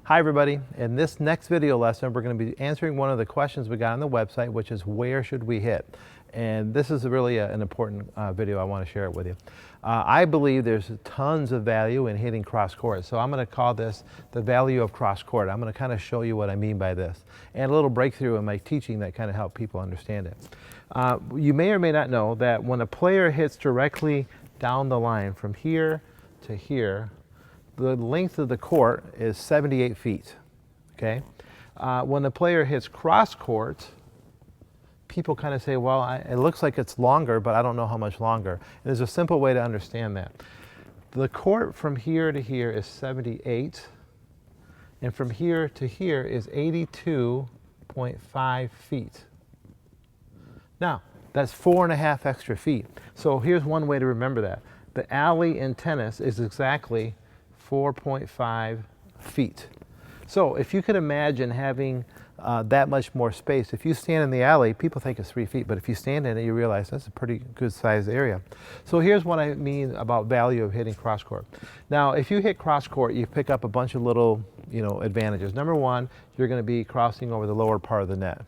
Hi everybody, in this next video lesson we're going to be answering one of the questions we got on the website, which is where should we hit? And this is really an important video. I want to share it with you. I believe there's tons of value in hitting cross court, so I'm going to call this the value of cross court. I'm going to kind of show you what I mean by this and a little breakthrough in my teaching that kind of help people understand it. You may or may not know that when a player hits directly down the line from here to here, the length of the court is 78 feet, okay? When the player hits cross court, people kind of say, well, it looks like it's longer, but I don't know how much longer. And there's a simple way to understand that. The court from here to here is 78, and from here to here is 82.5 feet. Now, that's 4.5 extra feet. So here's one way to remember that. The alley in tennis is exactly 4.5 feet. So if you could imagine having that much more space, if you stand in the alley, people think it's 3 feet, but if you stand in it, you realize that's a pretty good sized area. So here's what I mean about value of hitting cross court. Now, if you hit cross court, you pick up a bunch of little, advantages. Number one, you're going to be crossing over the lower part of the net.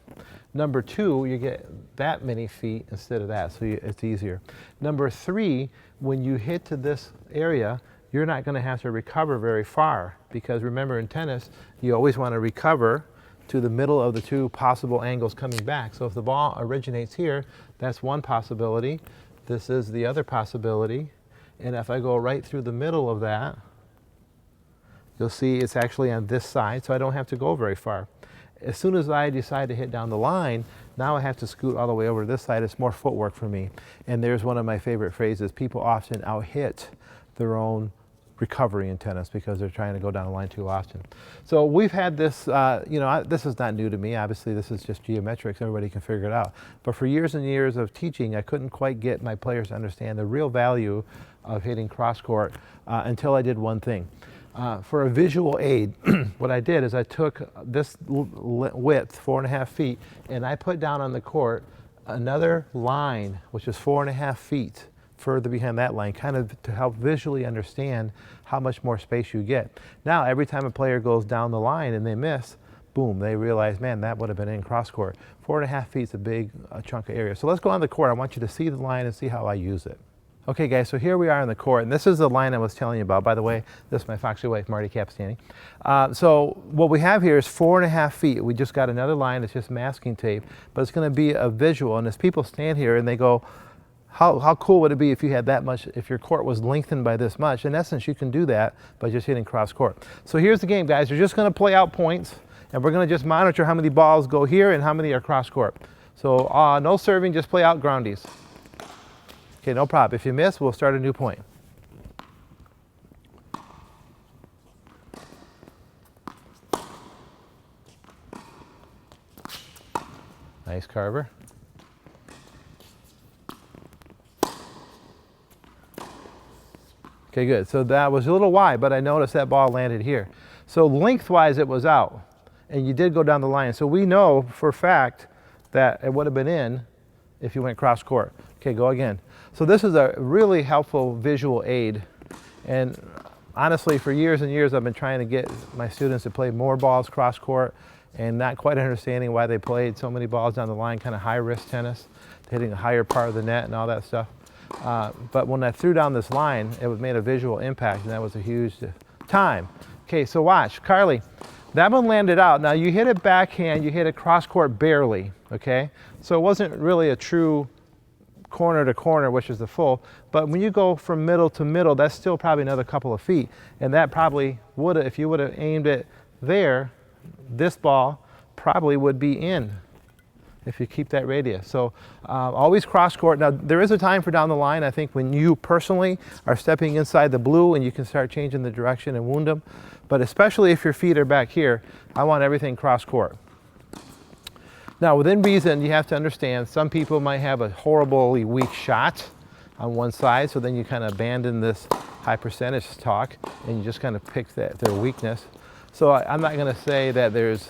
Number two, you get that many feet instead of that, so it's easier. Number three, when you hit to this area, you're not going to have to recover very far, because remember, in tennis, you always want to recover to the middle of the two possible angles coming back. So if the ball originates here, that's one possibility. This is the other possibility. And if I go right through the middle of that, you'll see it's actually on this side, so I don't have to go very far. As soon as I decide to hit down the line, now I have to scoot all the way over to this side. It's more footwork for me. And there's one of my favorite phrases. People often out-hit their own recovery in tennis because they're trying to go down the line too often. So we've had this, this is not new to me. Obviously, this is just geometrics. Everybody can figure it out. But for years and years of teaching, I couldn't quite get my players to understand the real value of hitting cross court until I did one thing. For a visual aid, what I did is I took this width, 4.5 feet, and I put down on the court another line, which is 4.5 feet further behind that line, kind of to help visually understand how much more space you get. Now, every time a player goes down the line and they miss, boom, they realize, man, that would have been in cross court. 4.5 feet is a big chunk of area. So let's go on the court. I want you to see the line and see how I use it. Okay, guys, so here we are on the court, and this is the line I was telling you about. By the way, this is my foxy wife, JORGE CAPESTANY. So what we have here is 4.5 feet. We just got another line. It's just masking tape, but it's going to be a visual. And as people stand here and they go, how cool would it be if you had that much, if your court was lengthened by this much? In essence, you can do that by just hitting cross court. So here's the game, guys. You're just going to play out points, and we're going to just monitor how many balls go here and how many are cross court. So no serving, just play out groundies. Okay, no problem. If you miss, we'll start a new point. Nice carver. Okay, good. So that was a little wide, but I noticed that ball landed here. So lengthwise it was out, and you did go down the line. So we know for a fact that it would have been in if you went cross court. Okay, go again. So this is a really helpful visual aid. And honestly, for years and years, I've been trying to get my students to play more balls cross court and not quite understanding why they played so many balls down the line, kind of high risk tennis, hitting a higher part of the net and all that stuff. But when I threw down this line, it made a visual impact, and that was a huge time. Okay, so watch, Carly, that one landed out. Now you hit it backhand, you hit it cross court barely, okay? So it wasn't really a true corner to corner, which is the full, but when you go from middle to middle, that's still probably another couple of feet. And that probably would have, if you would have aimed it there, this ball probably would be in, if you keep that radius. So always cross court. Now there is a time for down the line, I think, when you personally are stepping inside the blue and you can start changing the direction and wound them. But especially if your feet are back here, I want everything cross court. Now within reason, you have to understand, some people might have a horribly weak shot on one side, so then you kind of abandon this high percentage talk and you just kind of pick their weakness. So I'm not going to say that there's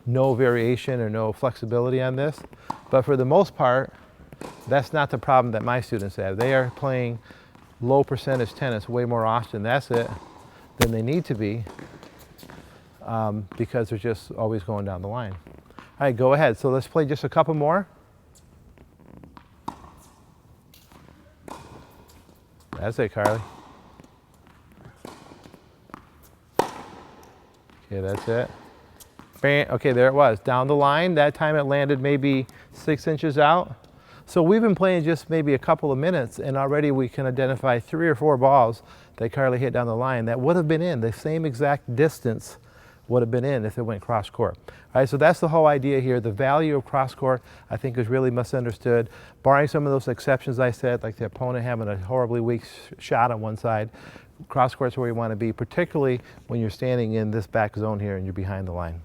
no variation or no flexibility on this, but for the most part, that's not the problem that my students have. They are playing low percentage tennis way more often, that's it, than they need to be. because they're just always going down the line. All right, go ahead. So let's play just a couple more. That's it, Carly. Okay, that's it. Bam. Okay, there it was. Down the line. That time it landed maybe 6 inches out. So we've been playing just maybe a couple of minutes, and already we can identify 3 or 4 balls that Carly hit down the line that would have been in. The same exact distance would have been in if it went cross court. All right, so that's the whole idea here. The value of cross court, I think, is really misunderstood. Barring some of those exceptions I said, like the opponent having a horribly weak shot on one side, cross court's where you want to be, particularly when you're standing in this back zone here and you're behind the line.